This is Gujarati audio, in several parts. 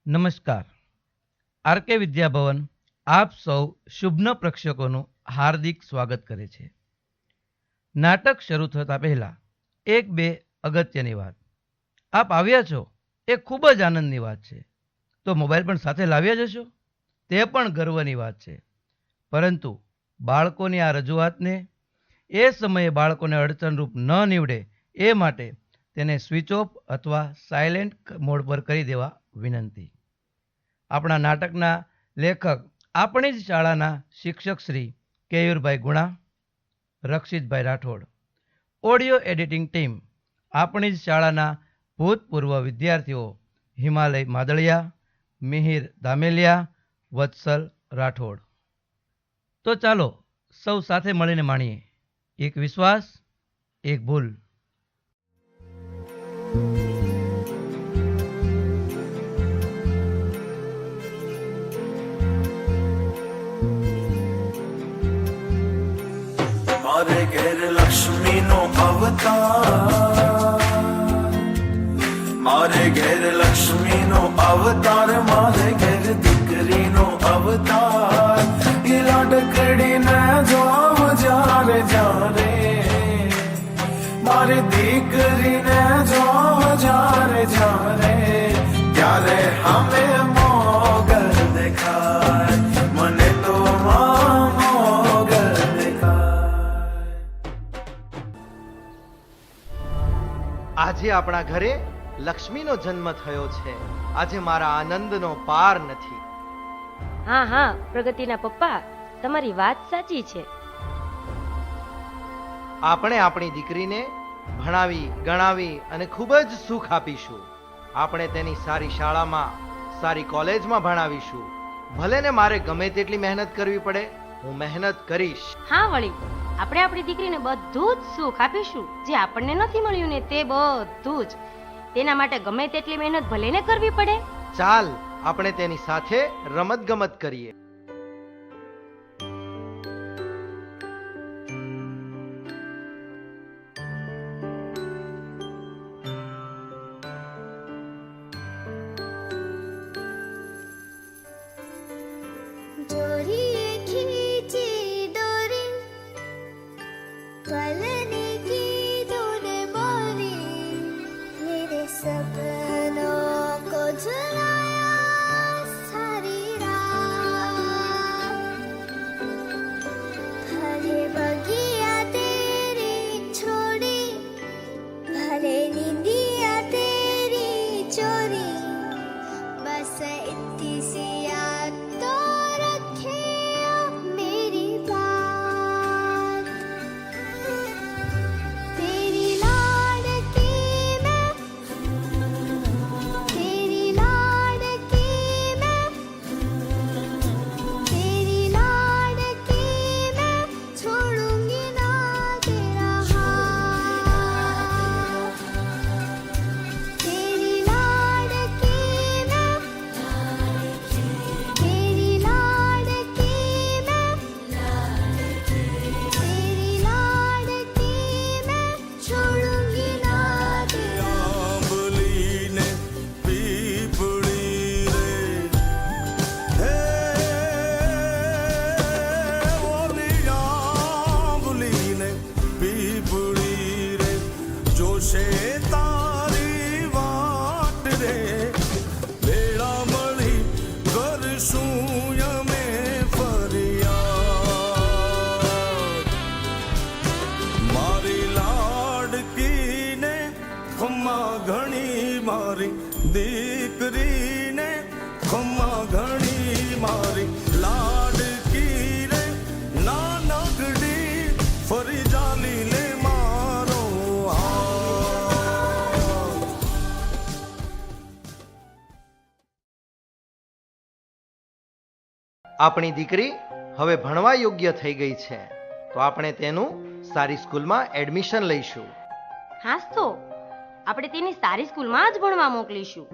નમસ્કાર. આરકે વિદ્યાભવન આપ સૌ શુભ્ન પ્રેક્ષકોનું હાર્દિક સ્વાગત કરે છે. નાટક શરૂ થતા પહેલા એક બે અગત્યની વાત. આપ આવ્યા છો એ ખૂબ જ આનંદની વાત છે, તો મોબાઈલ પણ સાથે લાવ્યા જશો તે પણ ગર્વની વાત છે. પરંતુ બાળકોની આ રજૂઆતને એ સમયે બાળકોને અડચણરૂપ ન નીવડે એ માટે તેને સ્વિચ ઓફ અથવા સાયલેન્ટ મોડ પર કરી દેવા વિનંતી. આપણા નાટકના લેખક આપણી જ શાળાના શિક્ષક Shri Keyurbhai Guna, Rakshitbhai Rathod. Audio editing team આપણી જ શાળાના ભૂતપૂર્વ વિદ્યાર્થીઓ હિમાલય માદળિયા, મિહિર દામેલિયા, વત્સલ રાઠોડ. તો ચાલો સૌ સાથે મળીને માણીએ એક વિશ્વાસ, એક ભૂલ. મારે ઘેર લક્ષ્મીનો અવતાર, મારે ઘેર લક્ષ્મીનો અવતાર, મારે ઘેર દીકરીનો અવતાર. એ લાડકડીને જોવ જ્યારે જ્યારે, મારી દીકરીને જોવ જ્યારે જ્યારે, ત્યારે હમે મોગલ દેખાય, મને તો મોગલ દેખાય. આજે આપણા ઘરે લક્ષ્મીનો જન્મ થયો છે. આજે મારા આનંદનો પાર નથી. હા હા, પ્રગતિના પપ્પા, તમારી વાત સાચી છે. આપણે આપણી દીકરીને ભણાવી ગણાવી અને ખૂબ જ સુખ આપીશું. આપણે તેની સારી શાળામાં, સારી કોલેજમાં ભણાવીશું. ભલે ને મારે ગમે તેટલી મહેનત કરવી પડે, હું મહેનત કરીશ. હા વળી, આપણે આપણી દીકરીને બધું જ સુખ આપીશું. જે આપણને નથી મળ્યું ને તે બધું જ. તેના માટે ગમે તેટલી મહેનત ભલે ને કરવી પડે. ચાલ આપણે તેની સાથે રમત ગમત કરીએ. डोरी खींची डोरी, पलने की तूने बोली, मेरे सपनों को झुलाया सारी रात. भले बगिया तेरी छोड़ी, भले निंदिया तेरी चोरी, बस इतनी सी याद तो रखे मेरी बात. तेरी लाडकी मैं, तेरी लाडकी मैं, तेरी लाडकी मैं, छोड़ूंगी ना तेरा हाथ. तेरी लाडकी मैं, तेरी लाडकी मैं, तेरी लाडकी मैं, छोड़ूंगी ना तेरा. આંબલી ને પીપળી રે, હે ઓલી આંબલી ને પીપળી રે, જોશે તારી વાટ રે, વેળા મળી કરશું અમે ફરિયાદ. મારી લાડકીને ખમ્મા ઘણી, મારી દીકરીને ખમ્મા ઘણી, મારી લાડકીને નાનકડી ફરી જાલી લે મારો હાથ. આપણી દીકરી હવે ભણવા યોગ્ય થઈ ગઈ છે, તો આપણે તેનું સારી સ્કૂલમાં એડમિશન લઈશું. હાસ તો આપણે તેને સારી સ્કૂલમાં જ ભણવા મોકલીશું.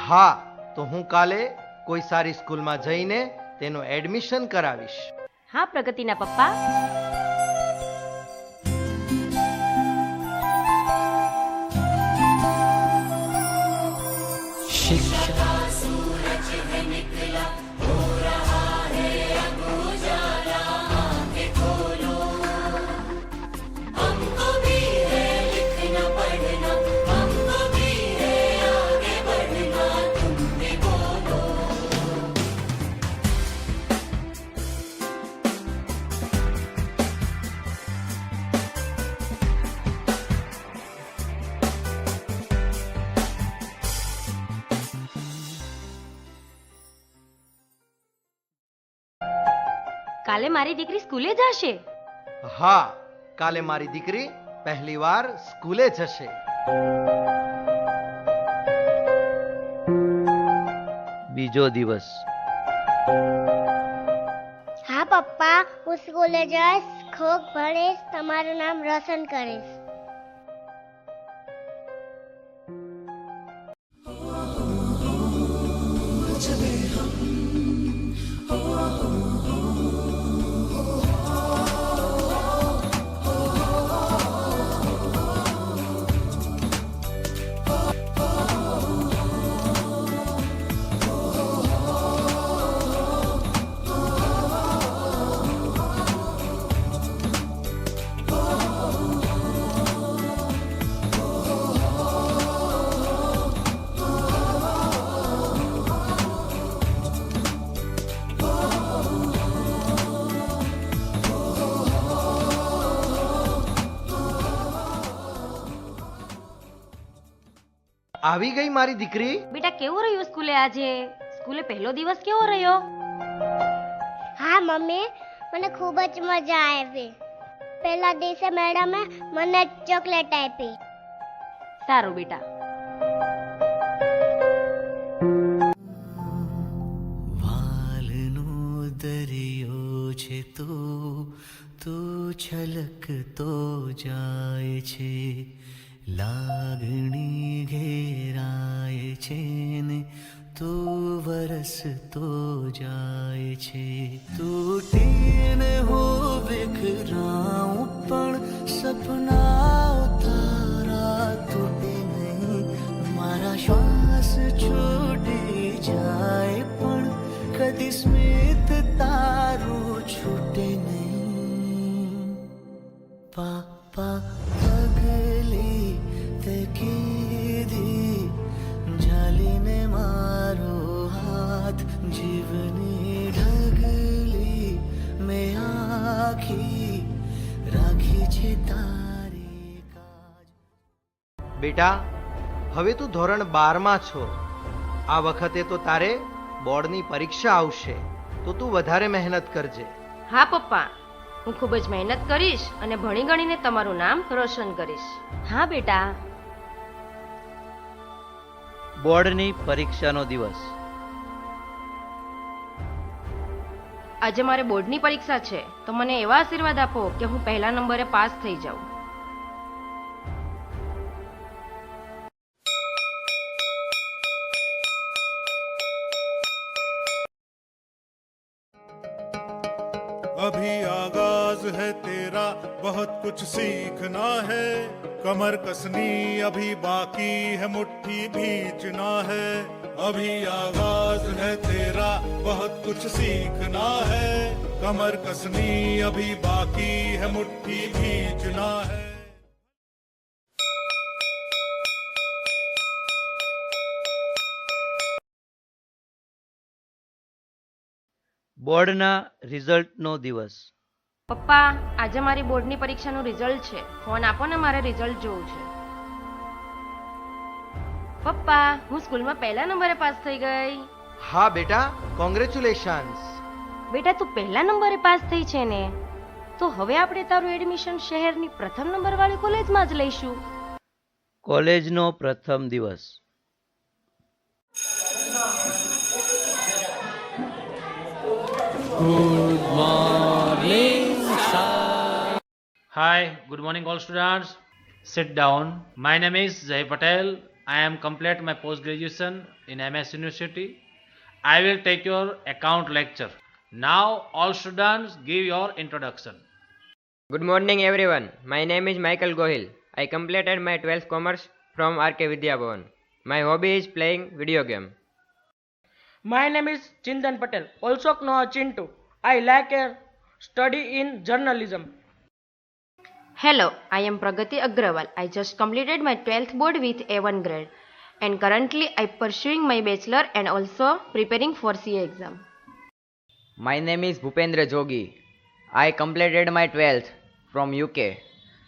હા, તો હું કાલે કોઈ સારી સ્કૂલમાં જઈને તેનું એડમિશન કરાવીશ. હા પ્રગતિના પપ્પા. शिक्षा કાલે મારી દીકરી સ્કૂલે જશે. હા, કાલે મારી દીકરી પહેલીવાર સ્કૂલે જશે. બીજો દિવસ. હા પપ્પા, હું સ્કૂલે જઈશ, ખૂબ ભણીશ, તમારું નામ રોશન કરીશ. આવી ગઈ મારી દીકરી. બેટા કેવું રહ્યું સ્કૂલે આજે? સ્કૂલે પહેલો દિવસ કેવો રહ્યો? હા મમ્મી, મને ખૂબ જ મજા આવી. પહેલા દિવસે મેડમે મને ચોકલેટ આપી. સારું બેટા. વાલનો દરિયો છે તો છલકતો જાય છે, લાગણી ઘેરાય છે ને તો વરસતો જાય છે. તૂટીને હું વિખરાઉં પણ સપના તારા તૂટે નહીં. મારા શ્વાસ છૂટી જાય પણ કદી સ્મિત તારું છૂટે નહીં. પાપા પગલી તે કીધી ઝાલીને મારો હાથ, જીવની ઢગલી મેં આખી રાખી છે તારી કાજ. બેટા, હવે તું ધોરણ 12માં છો. આ વખતે તો તારે બોર્ડની પરીક્ષા આવશે, તો તું વધારે મહેનત કરજે. હા પપ્પા, હું ખૂબ જ મહેનત કરીશ અને ભણી ગણીને તમારું નામ રોશન કરીશ. હા બેટા. બોર્ડની પરીક્ષાનો દિવસ. આજે મારે બોર્ડની પરીક્ષા છે, તો મને એવા આશીર્વાદ આપો કે હું પહેલા નંબરે પાસ થઈ જાઉં. अभी आगाज है तेरा, बहुत कुछ सीखना है. कमर कसनी अभी बाकी है, मुट्ठी भींचना है. अभी आगाज है तेरा, बहुत कुछ सीखना है. कमर कसनी अभी बाकी है, मुट्ठी भींचना है. બોર્ડના રિઝલ્ટનો દિવસ. પપ્પા, આજે મારી બોર્ડની પરીક્ષાનું રિઝલ્ટ છે. ફોન આપો ને, મારે રિઝલ્ટ જોવું છે. પપ્પા, હું સ્કૂલમાં પહેલા નંબરે પાસ થઈ ગઈ. હા બેટા, કોંગ્રેચ્યુલેશન્સ. બેટા તું પહેલા નંબરે પાસ થઈ છે ને, તો હવે આપણે તારું એડમિશન શહેરની પ્રથમ નંબર વાળી કોલેજમાં જ લઈશું. કોલેજનો પ્રથમ દિવસ. Hi, good morning all students. Sit down. My name is Jay Patel. I am complete my post graduation in MS University. I will take your account lecture. Now all students give your introduction. Good morning everyone. My name is Michael Gohil. I completed my 12th commerce from RK Vidya Bhavan. My hobby is playing video game. My name is Chintan Patel, also known as Chintu. I like a study in journalism. Hello, I am Pragati Agrawal. I just completed my 12th board with A1 grade and currently I pursuing my bachelor and also preparing for CA exam. My name is Bhupendra Jogi. I completed my 12th from UK,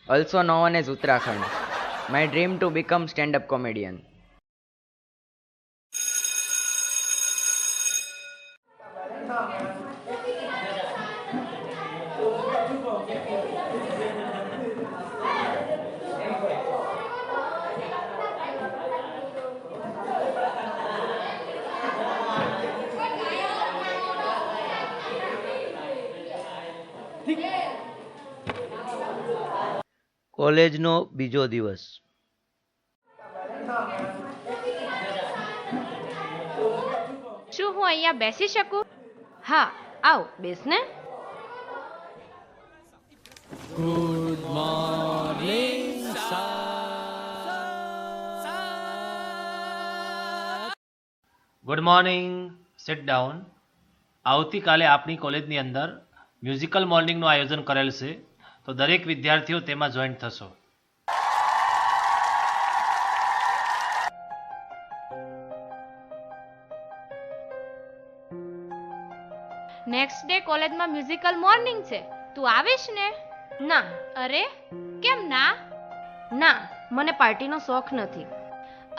also known as Uttarakhand. My dream to become stand-up comedian. કોલેજનો બીજો દિવસ. શું હું અહીંયા બેસી શકું? હા, આવ બેસ ને. Good morning, sit down. આવતીકાલે આપણી કોલેજની અંદર મ્યુઝિકલ મોર્નિંગનું આયોજન કરેલ છે, તો દરેક વિદ્યાર્થીઓ તેમાં જોઈન્ટ થશો. નેક્સ્ટ ડે કોલેજમાં મ્યુઝિકલ મોર્નિંગ છે, તું આવીશ ને? ના અરે કેમ ના? ના, મને પાર્ટીનો શોખ નથી.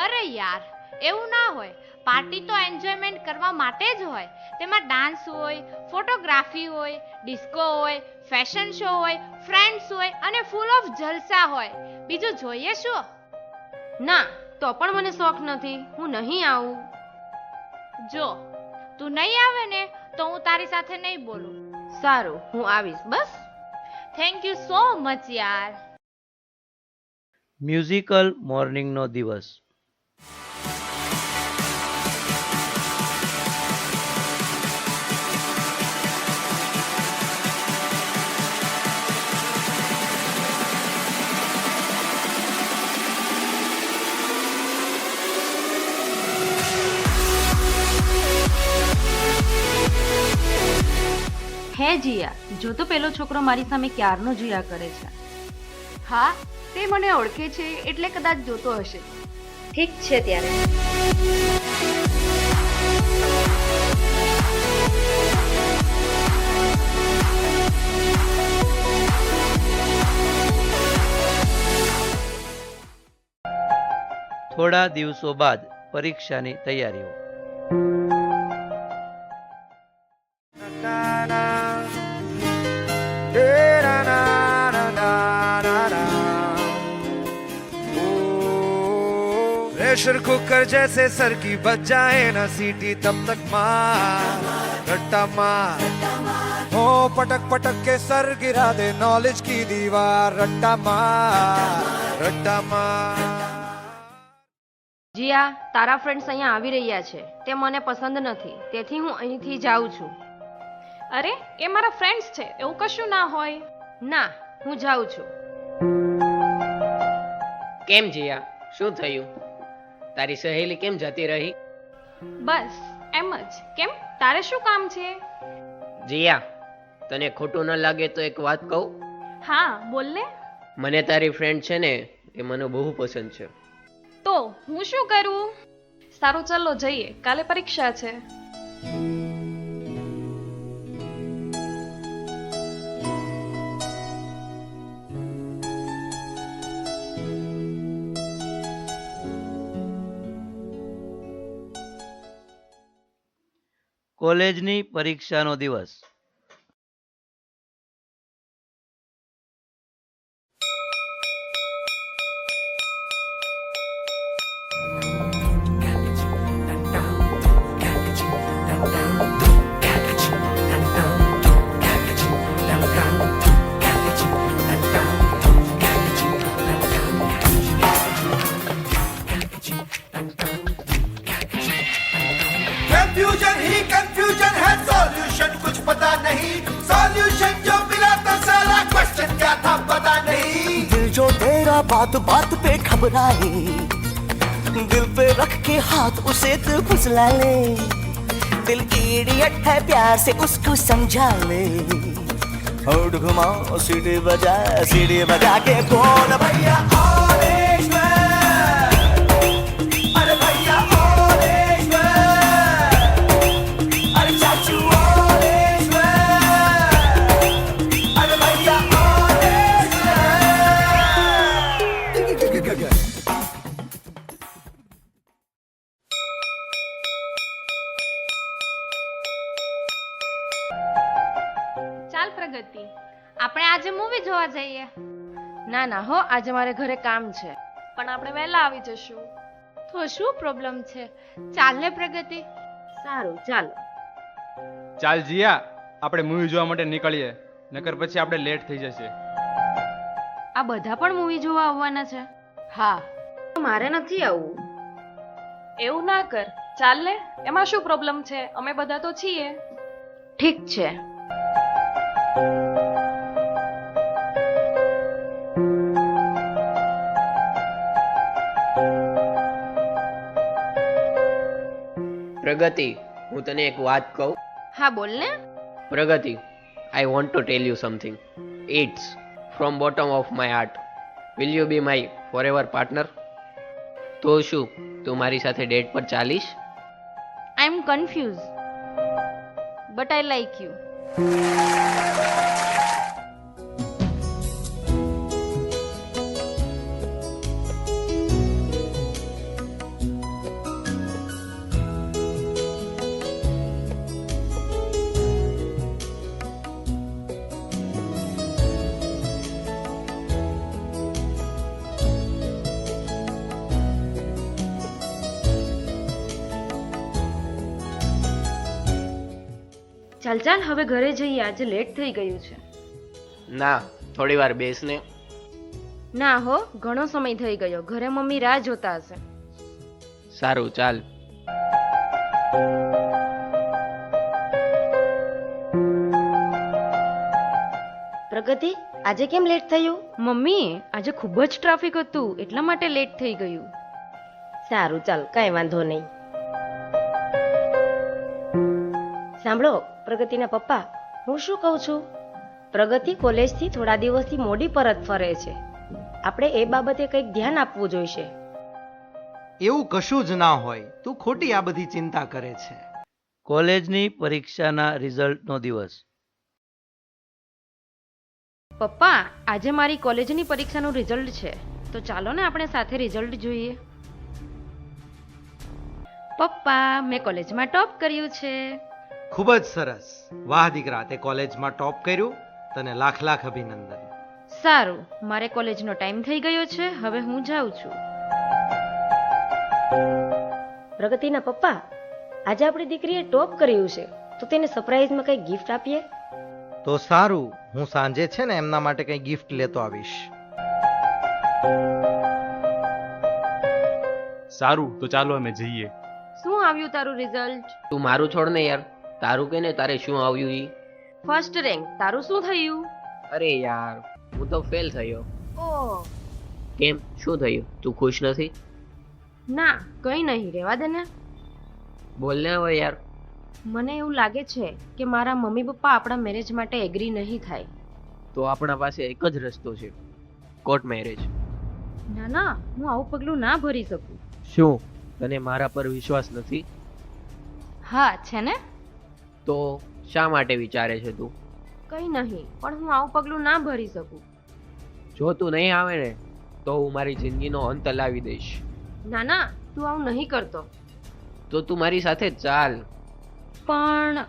અરે યાર, એવું ના હોય. પાર્ટી તો એન્જોયમેન્ટ કરવા માટે જ હોય. તેમાં ડાન્સ હોય, ફોટોગ્રાફી હોય, ડિસ્કો હોય, ફેશન શો હોય, ફ્રેન્ડ્સ હોય અને ફૂલ ઓફ જલસા હોય. બીજું જોઈએ શું? ના, તો પણ મને શોખ નથી. હું નહીં આવું. જો તું નહીં આવે ને તો હું તારી સાથે નહીં બોલું. સારું, હું આવીશ. બસ. થેન્ક યુ સો મચ યાર. મ્યુઝિકલ મોર્નિંગનો દિવસ. હે જીયા, જો તો પેલો છોકરો મારી સામે ક્યારનો જોયા કરે છે. હા, તે મને ઓળખે છે એટલે કદાચ જોતો હશે. ઠીક છે ત્યારે. થોડા દિવસો બાદ પરીક્ષાની તૈયારીઓ. प्रेशर कुकर जैसे सर की बच जाए ना सीटी तब तक मार रट्टा मार हो पटक पटक के सर गिरा दे नॉलेज की दीवार रट्टा मार. જીયા, તારા ફ્રેન્ડ્સ અહીંયા આવી રહ્યા છે. તે મને પસંદ નથી, તેથી હું અહીંથી જાઉં છું. અરે એ મારા ફ્રેન્ડ્સ છે, એવું કશું ના હોય. ના, હું જાઉં છું. કેમ જીયા, શું થયું? તારી સહેલી કેમ જતી રહી? બસ એમ જ. કેમ, તારે શું કામ છે? જીયા, તને ખોટું ન લાગે તો એક વાત કહું? હા, બોલ ને. મને તારી ફ્રેન્ડ છે ને, એ મને બહુ પસંદ છે. તો હું શું કરું? સારું, ચલો જઈએ, કાલે પરીક્ષા છે. કોલેજની પરીક્ષાનો દિવસ. कंफ्यूजन ही कंफ्यूजन है, सॉल्यूशन कुछ पता नहीं. सॉल्यूशन जो मिला तो सारा क्वेश्चन क्या था पता नहीं. दिल जो तेरा बात बात पे घबराए, दिल पे रख के हाथ उसे तू फुसला ले. दिल इडियट है, प्यार से उसको समझा ले. होठ घुमाओ, सीढ़ी बजा के कौन भैया ऑरेंज मैन, अरे भैया ऑरेंज मैन, अरे चाचू ऑरेंज मैन, अरे भैया ऑरेंज मैन. ચાલ પ્રગતિ, આપણે આજે મૂવી જોવા જઈએ. ના ના હો, આજે મારે ઘરે કામ છે. પણ આપણે વહેલા આવી જશું. તો શું પ્રોબ્લેમ છે? ચાલ ને પ્રગતિ. સારું, ચાલો. ચાલ જીયા, આપણે મૂવી જોવા માટે નીકળીએ, નકર પછી આપણે લેટ થઈ જશે. આ બધા પણ મૂવી જોવા આવવાના છે? હા. મારે નથી આવવું. એવું ના કર, ચાલ ને, એમાં શું પ્રોબ્લેમ છે? અમે બધા તો છીએ. ઠીક છે. પ્રગતિ, હું તને એક વાત કહું. હા બોલ ને. પ્રગતિ, I want to tell you something. It's from bottom of my heart. Will you be my forever partner? તો શું તું મારી સાથે ડેટ પર ચાલીશ? I am confuse but I like you. ચાલ ચાલ હવે ઘરે જઈએ, આજે લેટ થઈ ગયું છે. ના, થોડી વાર બેસને. ના હો, ઘણો સમય થઈ ગયો, ઘરે મમ્મી રાહ જોતા હશે. સારું, ચાલ. પ્રગતિ, આજે કેમ લેટ થયું? મમ્મી, આજે ખૂબ જ ટ્રાફિક હતું એટલા માટે લેટ થઈ ગયું. સારું ચાલ, કાંઈ વાંધો નહીં. સાંભળો પ્રગતિના પપ્પા, હું શું કહું છું, પ્રગતિ કોલેજથી થોડા દિવસથી મોડી પરત ફરે છે. આપણે એ બાબતે કંઈક ધ્યાન આપવું જોઈશે. એવું કશું જ ના હોય, તું ખોટી આ બધી ચિંતા કરે છે. કોલેજની પરીક્ષાના રિઝલ્ટનો દિવસ. પપ્પા, આજે મારી કોલેજની પરીક્ષાનું રિઝલ્ટ છે, તો ચાલો ને આપણે સાથે રિઝલ્ટ જોઈએ. પપ્પા, મેં કોલેજમાં ટોપ કર્યું છે. ખૂબ જ સરસ. વાહ દીકરા, તે કોલેજમાં ટોપ કર્યું, તને લાખ લાખ અભિનંદન. સારું, મારે કોલેજનો ટાઈમ થઈ ગયો છે, હવે હું જાઉં છું. પ્રગતિના પપ્પા, આજે આપણી દીકરીએ ટોપ કર્યું છે, તો તેને સરપ્રાઈઝમાં કંઈ ગિફ્ટ આપીએ. તો સારું, હું સાંજે છે ને એમના માટે કંઈ ગિફ્ટ લેતો આવીશ. સારું, તો ચાલો અમે જઈએ. શું આવ્યું તારું રિઝલ્ટ? તું મારું છોડ ને યાર, તારું કે ને તારે શું આવ્યું ઈ? First rank. તારું શું થયું? અરે યાર, હું તો ફેલ થયો. ઓહ. કેમ, શું થયું? તું ખુશ નથી? ના, કંઈ નહીં, રહેવા દે ને. બોલ ને હવે યાર. મને એવું લાગે છે કે મારા મમ્મી પપ્પા આપણા મેરેજ માટે એગ્રી નહીં થાય. તો આપણા પાસે એક જ રસ્તો છે, કોર્ટ મેરેજ. ના ના, હું આવું પગલું ના ભરી શકું. શું તને મારા પર વિશ્વાસ નથી? હા છે ને. તો શા માટે વિચારે છે તું? કંઈ નહીં, પણ હું આવું પગલું ના ભરી શકું. જો તું નહીં આવે ને તો હું મારી જિંદગીનો અંત લાવી દઈશ. ના ના, તું આવું નહીં કરતો. તો તું મારી સાથે ચાલ. પણ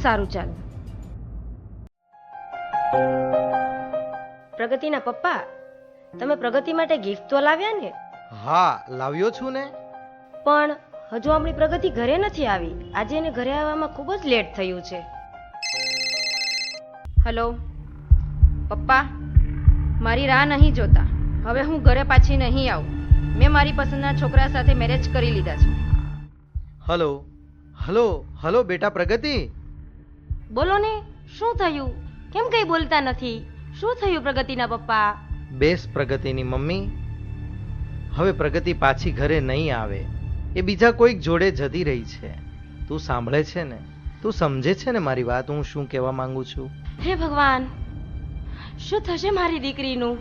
સારું, ચાલ. પ્રગતિના પપ્પા, તમે પ્રગતિ માટે ગિફ્ટ તો લાવ્યા ને? હા, લાવ્યો છું ને. પણ હજુ આપણી પ્રગતિ ઘરે નથી આવી. આજે એને ઘરે આવવામાં ખૂબ જ લેટ થયું છે. હેલો પપ્પા, મારી રાહ નહીં જોતા, હવે હું ઘરે પાછી નહીં આવું. મેં મારી પસંદના છોકરા સાથે મેરેજ કરી લીધા છે. હલો હલો હલો બેટા પ્રગતિ. બોલો ને, શું થયું? કેમ કઈ બોલતા નથી? શું થયું પ્રગતિના પપ્પા? બેસ પ્રગતિની મમ્મી, હવે પ્રગતિ પાછી ઘરે નહીં આવે, એ બીજા કોઈક જોડે જતી રહી છે. તું સાંભળે છે ને? તું સમજે છે ને મારી વાત, હું શું કહેવા માંગુ છું? હે ભગવાન, શું થશે મારી દીકરીનું?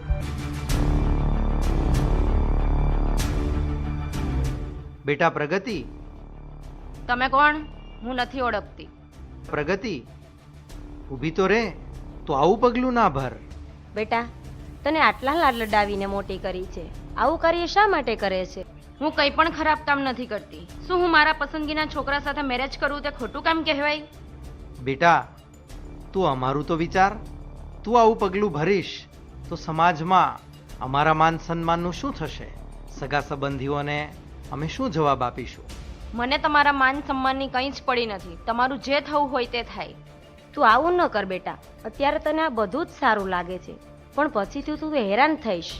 બેટા પ્રગતિ. તમે કોણ? હું નથી ઓળખતી. પ્રગતિ, ઊભી તો રે, તો આવું પગલું ના ભર. બેટા, તને આટલા લાડ લડાવીને મોટી કરી છે, આવું કાર્ય શા માટે કરે છે? હું કંઈ પણ ખરાબ કામ નથી કરતી. શું હું મારા પસંદગીના છોકરા સાથે મેરેજ કરું તે ખોટું કામ કહેવાય? બેટા, તું અમારું તો વિચાર. તું આવું પગલું ભરીશ તો સમાજમાં અમારા માન સન્માનનું શું થશે? સગા સંબંધીઓને અમે શું જવાબ આપીશું? મને તમારા માન સન્માનની કંઈ જ પડી નથી. તમારું જે થવું હોય તે થાય. તું આવું ન કર બેટા, અત્યારે તને આ બધું જ સારું લાગે છે, પણ પછીથી તું હેરાન થઈશ.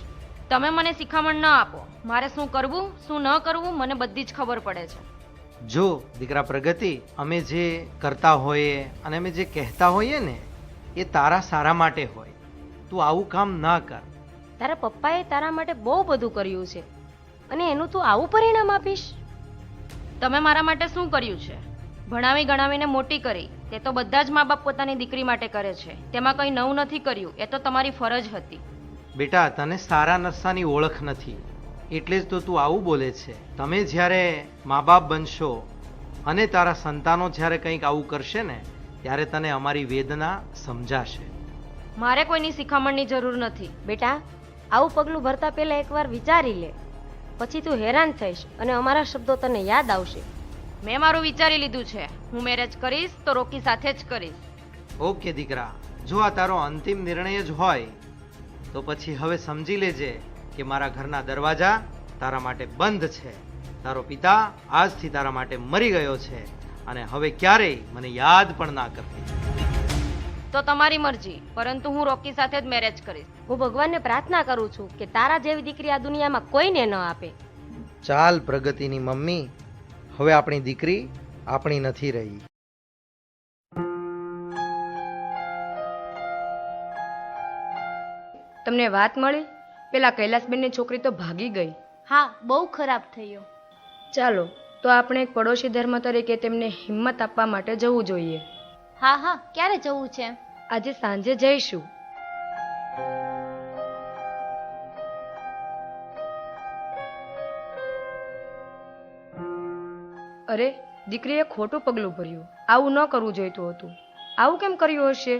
તમે મને શિખામણ ન આપો. મારે શું કરવું શું ન કરવું મને બધી જ ખબર પડે છે. જો દીકરા પ્રગતિ, અમે જે કરતા હોઈએ અને અમે જે કહેતા હોઈએ ને એ તારા સારા માટે હોય. તું આવું કામ ના કર. તારા પપ્પાએ તારા માટે બહુ બધું કર્યું છે અને એનું તું આવું પરિણામ આપીશ? તમે મારા માટે શું કર્યું છે? ભણાવી ગણાવીને મોટી કરી. તે તો બધા જ મા બાપ પોતાની દીકરી માટે કરે છે. તેમાં કંઈ નવું નથી કર્યું. એ તો તમારી ફરજ હતી. બેટા, તને સારા નરસાની ઓળખ નથી એટલે જ તો તું આવું બોલે છે. તમે જ્યારે મા બાપ બનશો અને તારા સંતાનો જ્યારે કંઈક આવું કરશે ને ત્યારે તને અમારી વેદના સમજાશે. મારે કોઈની શિખામણની જરૂર નથી. બેટા, આવું પગલું ભરતા પહેલા એકવાર વિચારી લે. પછી તું હેરાન થઈશ અને અમારા શબ્દો તને યાદ આવશે. મેં મારું વિચારી લીધું છે. હું મેરેજ કરીશ તો રોકી સાથે જ કરીશ. ઓકે દીકરા, જો આ તારો અંતિમ નિર્ણય જ હોય તો પછી હવે સમજી લેજે કે મારા ઘરના દરવાજા તારા માટે બંધ છે. તારો પિતા આજથી તારા માટે મરી ગયો છે અને હવે ક્યારેય મને યાદ પણ ના કરતી. તો તમારી મરજી, પરંતુ હું રોકી સાથે જ મેરેજ કરીશ. હું ભગવાનને પ્રાર્થના કરું છું કે તારા જેવી દીકરી આ દુનિયામાં કોઈને ન આપે. ચાલ પ્રગતિની મમ્મી, હવે આપણી દીકરી આપણી નથી રહી. તમને વાત મળી? પેલા કૈલાસબેનની છોકરી તો ભાગી ગઈ. હા, બહુ ખરાબ થયો. ચાલો તો આપણે એક પડોશી ધર્મ તરીકે તેમને હિંમત આપવા માટે જવું જોઈએ. હા હા, ક્યારે જવું છે? આજે સાંજે જઈશું. અરે, દીકરીએ ખોટું પગલું ભર્યું. આવું ન કરવું જોઈતું હતું. આવું કેમ કર્યું હશે?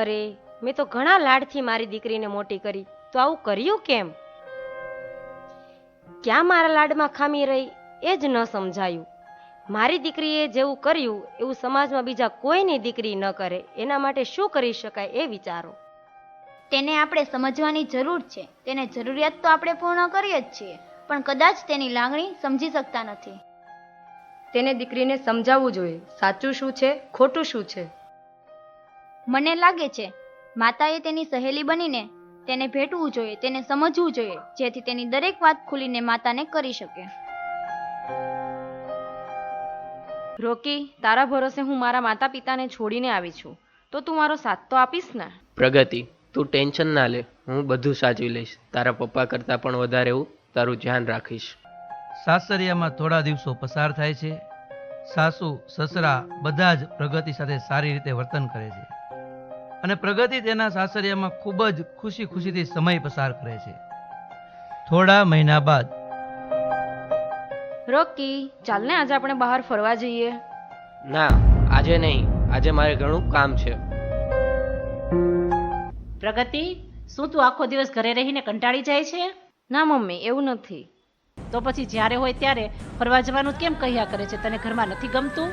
અરે, મેં તો ઘણા લાડથી મારી દીકરીને મોટી કરી, તો આવું કર્યું કેમ? ક્યાં મારા લાડમાં ખામી રહી એ જ ન સમજાયું. મારી દીકરીએ જેવું કર્યું એવું સમાજમાં બીજા કોઈની દીકરી ન કરે. એના માટે શું કરી શકાય એ વિચારો. તેને આપણે સમજવાની જરૂર છે. તેને જરૂરિયાત તો આપણે પૂર્ણ કરીએ જ છીએ, પણ કદાચ તેની લાગણી સમજી શકતા નથી. તેને દીકરીને સમજાવવું જોઈએ સાચું શું છે ખોટું શું છે. મને લાગે છે માતાએ તેની સહેલી બનીને તેને ભેટવું જોઈએ, તેને સમજવું જોઈએ, જેથી તેની દરેક વાત ખુલીને માતાને કરી શકે. રોકી, તારા ભરોસે હું મારા માતા પિતાને છોડીને આવી છું, તો તું મારો સાથ તો આપીશ ને? પ્રગતિ, તું ટેન્શન ના લે, હું બધું સાચવી લઈશ. તારા પપ્પા કરતાં પણ વધારે હું તારું ધ્યાન રાખીશ. સાસરિયામાં થોડા દિવસો પસાર થાય છે. સાસુ સસરા બધા જ પ્રગતિ સાથે સારી રીતે વર્તન કરે છે અને પ્રગતિ તેના સાસરિયામાં ખૂબ જ ખુશી ખુશીથી સમય પસાર કરે છે. થોડા મહિના બાદ રોકી, ચાલ ને આજે આપણે બહાર ફરવા જઈએ. ના, આજે નહીં. આજે મારે ઘણું કામ છે. પ્રગતિ, શું તું આખો દિવસ ઘરે રહીને કંટાળી જાય છે? ના મમ્મી, એવું નથી. તો પછી જ્યારે હોય ત્યારે ફરવા જવાનું કેમ કહ્યા કરે છે? તને ઘરમાં નથી ગમતું?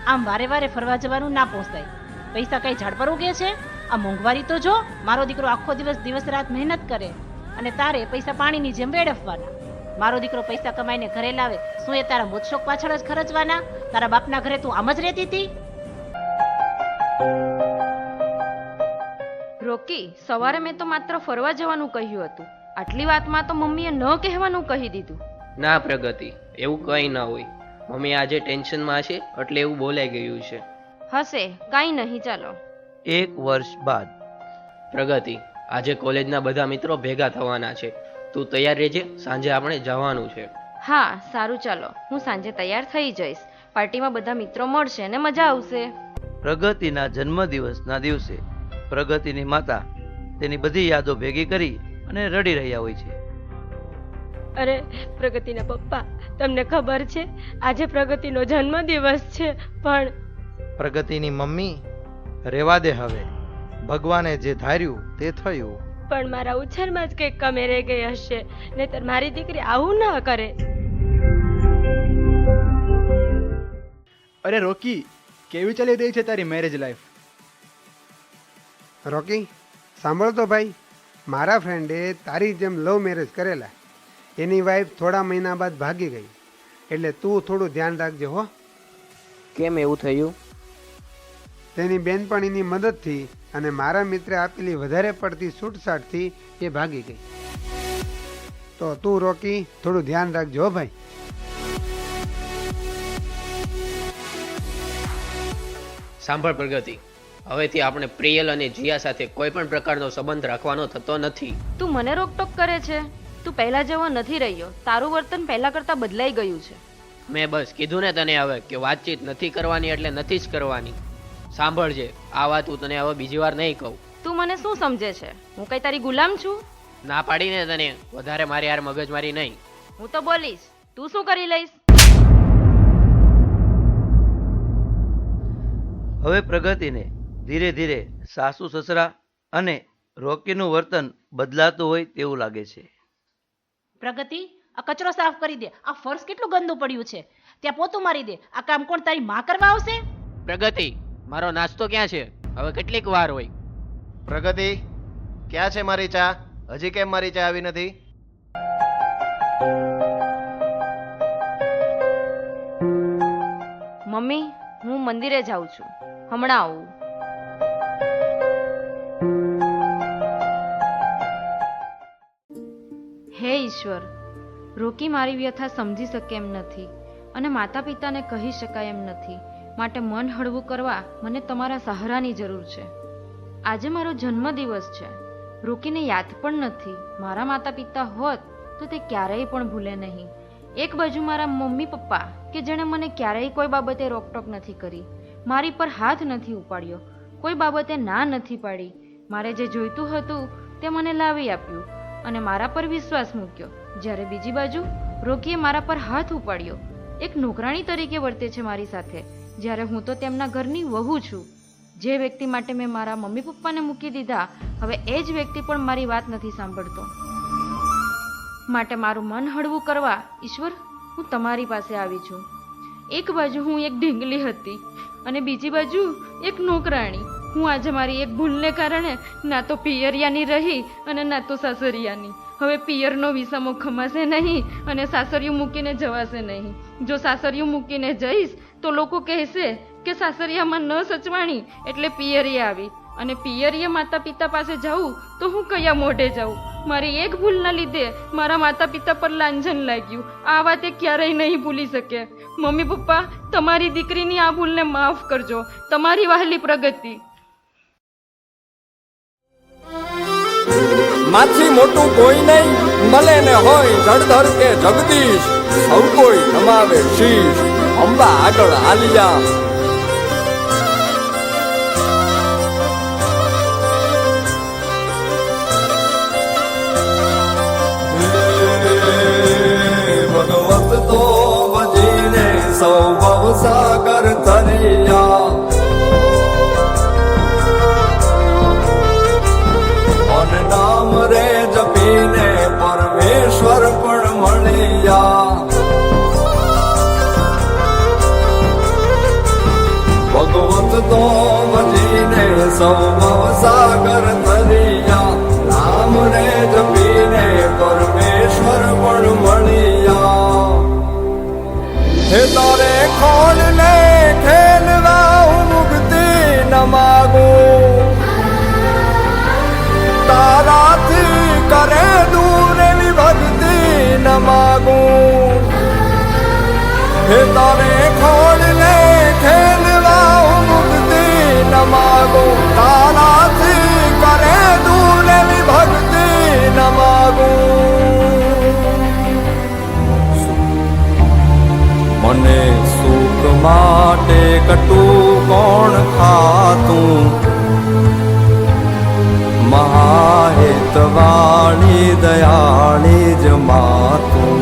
આમ વારે વારે ફરવા જવાનું ના પહોંચાય. પૈસા કઈ ઝાડ પર ઉગે છે? આ મોંઘવારી તો જો. મારો દીકરો આખો દિવસ રાત મહેનત કરે અને તારે પૈસા પાણીની જેમ વેડફવાના. મારો દીકરો પૈસા કમાઈને ઘરે લાવે, શું એ તારા મોજશોખ પાછળ જ ખર્ચવાના? તારા બાપના ઘરે તું આમ જ રહેતી હતી? રોકી, સવારે મેં તો માત્ર ફરવા જવાનું કહ્યું હતું. આટલી વાતમાં તો મમ્મીએ ન કહેવાનું કહી દીધું. ના પ્રગતિ, એવું કંઈ ના હોય. મમ્મી આજે ટેન્શનમાં છે એટલે એવું બોલાઈ ગયું છે. હશે, કાંઈ નહીં. ચાલો. 1 વર્ષ બાદ પ્રગતિ, આજે કોલેજના બધા મિત્રો ભેગા થવાના છે. તું તૈયાર રહેજે, સાંજે આપણે જવાનું છે. હા સારું, ચાલો. હું સાંજે તૈયાર થઈ જઈશ. પાર્ટીમાં બધા મિત્રો મળશે અને મજા આવશે. પ્રગતિના જન્મદિવસના દિવસે પ્રગતિની માતા તેની બધી યાદો ભેગી કરી અને રડી રહ્યા હોય છે. અરે પ્રગતિના પપ્પા, તમને ખબર છે આજે પ્રગતિનો જન્મદિવસ છે? પણ પ્રગતિની મમ્મી, રેવા દે હવે. ભગવાને જે ધાર્યું તે થયું. પણ મારા ઉછેરમાં જ કંઈક કમી રહી ગઈ હશે, નહીતર મારી દીકરી આવું ના કરે. અરે રોકી, કેવી ચાલી રહી છે તારી મેરેજ લાઈફ? રોકી, સાંભળ તો ભાઈ, મારા ફ્રેન્ડે તારી જેમ લવ મેરેજ કરેલા. એની વાઈફ થોડા મહિના બાદ ભાગી ગઈ, એટલે તું થોડું ધ્યાન રાખજે હો. કેમ એવું થયું? તેની બેનપણીની મદદથી અને મારા મિત્રે આપેલી વધારે પડતી છૂટછાટથી એ ભાગી ગઈ. તો તું રોકી થોડું ધ્યાન રાખજો હો ભાઈ. સાંભળ પ્રગતિ, હવેથી આપણે પ્રિયલ અને જીયા સાથે કોઈ પણ પ્રકારનો સંબંધ રાખવાનો થતો નથી. તું મને રોકટોક કરે છે. તું પહેલા જેવો નથી રહ્યો. તારું વર્તન પહેલા કરતા બદલાઈ ગયું છે. મેં બસ કીધું ને તને હવે કે વાતચીત નથી કરવાની એટલે નથી જ કરવાની. સાંભળજે, આ વાત હું તને હવે બીજી વાર નહીં કહું. તું મને શું સમજે છે? હું કઈ તારી ગુલામ છું? ના પાડીને તને વધારે મારી યાર મગજમારી નહીં. હું તો બોલીશ, તું શું કરી લઈશ? હવે પ્રગતિને ધીરે ધીરે સાસુ સસરા અને રોકીનું વર્તન બદલાતું હોય તેવું લાગે છે. પ્રગતિ, આ કચરો સાફ કરી દે. આ ફર્શ કેટલું ગંદુ પડ્યું છે. ત્યાં પોતું મારી દે. આ કામ કોણ તારી માં કરવા આવશે? પ્રગતિ, મારો નાસ્તો ક્યાં છે? હવે કેટલીક વાર હોય. પ્રગતિ, ક્યાં છે મારી ચા? હજી કેમ મારી ચા આવી નથી? મમ્મી, હું મંદિરે જાઉં છું. હમણાં આવું. હે ઈશ્વર, રોકી મારી વ્યથા સમજી શકે એમ નથી અને માતા પિતાને કહી શકાય એમ નથી. માટે મન હળવું કરવા મને તમારા સહારાની જરૂર છે. આજે મારો જન્મદિવસ છે. રોકીને યાદ પણ નથી. મારા માતા પિતા હોત તો તે ક્યારેય પણ ભૂલે નહીં. એક બાજુ મારા મમ્મી પપ્પા કે જેણે મને ક્યારેય કોઈ બાબતે રોકટોક નથી કરી, મારી પર હાથ નથી ઉપાડ્યો, કોઈ બાબતે ના નથી પાડી, મારે જે જોઈતું હતું તે મને લાવી આપ્યું અને મારા પર વિશ્વાસ મૂક્યો. જ્યારે બીજી બાજુ રોકીએ મારા પર હાથ ઉપાડ્યો. એક નોકરાણી તરીકે વર્તે છે મારી સાથે, જ્યારે હું તો તેમના ઘરની વહુ છું. જે વ્યક્તિ માટે મેં મારા મમ્મી પપ્પાને મૂકી દીધા, હવે એ જ વ્યક્તિ પણ મારી વાત નથી સાંભળતો. માટે મારું મન હળવું કરવા ઈશ્વર, હું તમારી પાસે આવી છું. એક બાજુ હું એક ઢીંગલી હતી અને બીજી બાજુ એક નોકરાણી. હું આજે મારી એક ભૂલને કારણે ના તો પિયરિયાની રહી અને ના તો સાસરિયાની. હવે પિયરનો વિસામો ખમાશે નહીં અને સાસરિયું મૂકીને જવાશે નહીં. જો સાસરિયું મૂકીને જઈશ તો લોકો કહેશે કે સાસરિયામાં ન સચવાણી એટલે પિયરિયા આવી, અને પિયરિયા માતા પિતા પાસે જાઉં તો હું કયા મોઢે જાઉં? મારી એક ભૂલના લીધે મારા માતા પિતા પર લાંછન લાગ્યું. આ વાત એ ક્યારેય નહીં ભૂલી શકે. મમ્મી પપ્પા, તમારી દીકરીની આ ભૂલને માફ કરજો. તમારી વહાલી પ્રગતિ. માથી મોટું કોઈ નહીં, મળે ને હોય જળધર કે જગદીશ, સૌ કોઈ નમાવે શીશ, અંબા આગળ આલિયા. ભગવત તો ભજીને સૌ ભવસાગર તરિયા, નામ રે જપીને પરમેશ્વર પણ મળ્યા. ભગવત તો ભજીને સૌ ભવસાગર તરિયા, નામ રે જપીને પરમેશ્વર પણ મળ્યા. હે તારે ખોલ ને ખેલવા હું મુક્તિ ન માગું, તારાથી કરે દૂર એવી ભક્તિ ન માગું. હે તારે ખોળ ને ખેલવા હું મુક્તિ ન માગું, તારાથી કરે દૂર એવી ભક્તિ ન માગું. મને સુખ માટે કટું કોણ ખાતું, મહાહેતવાણી દયાળી જ માતું.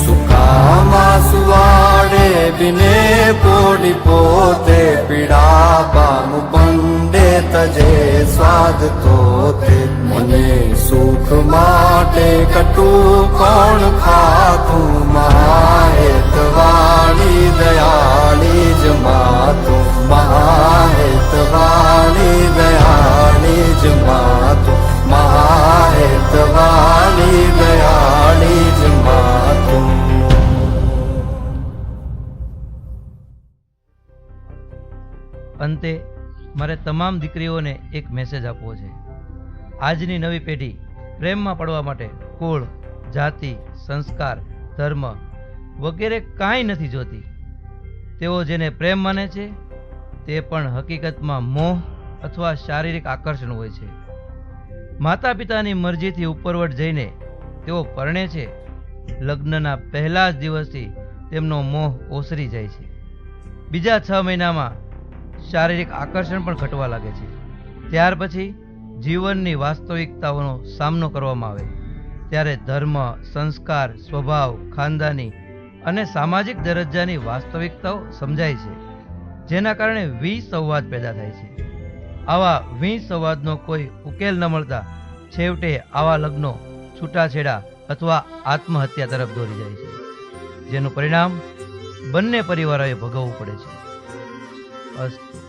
સુકામાં સુવાડે બિને પોડી પોતે, પીડા પામ પંડે તજે સ્વાદ તોતે. મને સુખ માટે કટું કોણ ખાતું, મહાહેતવાણી દયાળી જ માતું. મહાહેતવાણી દયાળી જ માતું, મહાહેતવાણી દયાળી જ માતું. અંતે મારે તમામ દીકરીઓને એક મેસેજ આપવો છે. આજની નવી પેઢી પ્રેમમાં પડવા માટે કુળ, જાતિ, સંસ્કાર, ધર્મ વગેરે કાંઈ નથી જોતી. તેઓ જેને પ્રેમ માને છે તે પણ હકીકતમાં મોહ અથવા શારીરિક આકર્ષણ હોય છે. માતા પિતાની મરજીથી ઉપરવટ જઈને તેઓ પરણે છે. લગ્નના પહેલા જ દિવસથી તેમનો મોહ ઓસરી જાય છે. બીજા 6 મહિનામાં શારીરિક આકર્ષણ પણ ઘટવા લાગે છે. ત્યાર પછી જીવનની વાસ્તવિકતાઓનો સામનો કરવામાં આવે ત્યારે ધર્મ, સંસ્કાર, સ્વભાવ, ખાનદાની અને સામાજિક દરજ્જાની વાસ્તવિકતાઓ સમજાય છે, જેના કારણે વિસંવાદ પેદા થાય છે. આવા વિસંવાદનો કોઈ ઉકેલ ન મળતા છેવટે આવા લગ્નો છૂટાછેડા અથવા આત્મહત્યા તરફ દોરી જાય છે, જેનું પરિણામ બંને પરિવારોએ ભોગવવું પડે છે. અસ્તુ.